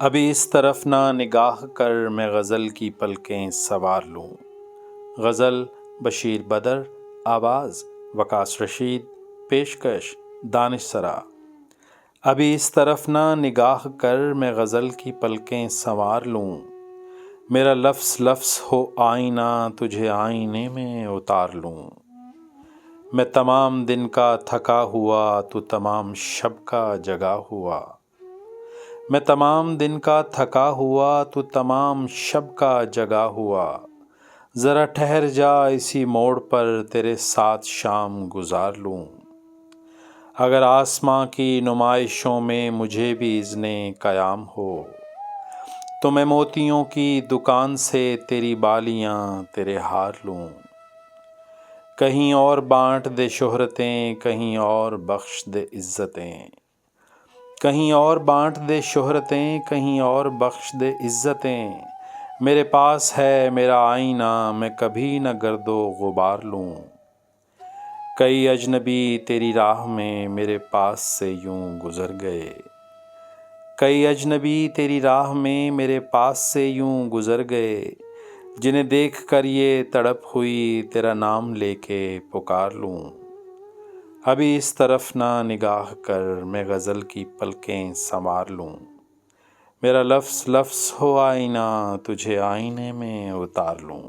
ابھی اس طرف نہ نگاہ کر میں غزل کی پلکیں سنوار لوں۔ غزل بشیر بدر، آواز وکاس رشید، پیشکش دانش سرا۔ ابھی اس طرف نہ نگاہ کر میں غزل کی پلکیں سنوار لوں، میرا لفظ لفظ ہو آئینہ تجھے آئینے میں اتار لوں۔ میں تمام دن کا تھکا ہوا تو تمام شب کا جگا ہوا، میں تمام دن کا تھکا ہوا تو تمام شب کا جگا ہوا، ذرا ٹھہر جا اسی موڑ پر تیرے ساتھ شام گزار لوں۔ اگر آسماں کی نمائشوں میں مجھے بھی اذن قیام ہو، تو میں موتیوں کی دکان سے تیری بالیاں تیرے ہار لوں۔ کہیں اور بانٹ دے شہرتیں، کہیں اور بخش دے عزتیں، کہیں اور بانٹ دے شہرتیں، کہیں اور بخش دے عزتیں، میرے پاس ہے میرا آئینہ میں کبھی نہ گرد و غبار لوں۔ کئی اجنبی تیری راہ میں میرے پاس سے یوں گزر گئے، کئی اجنبی تیری راہ میں میرے پاس سے یوں گزر گئے، جنہیں دیکھ کر یہ تڑپ ہوئی تیرا نام لے کے پکار لوں۔ ابھی اس طرف نہ نگاہ کر میں غزل کی پلکیں سنوار لوں، میرا لفظ لفظ ہو آئینہ تجھے آئینے میں اتار لوں۔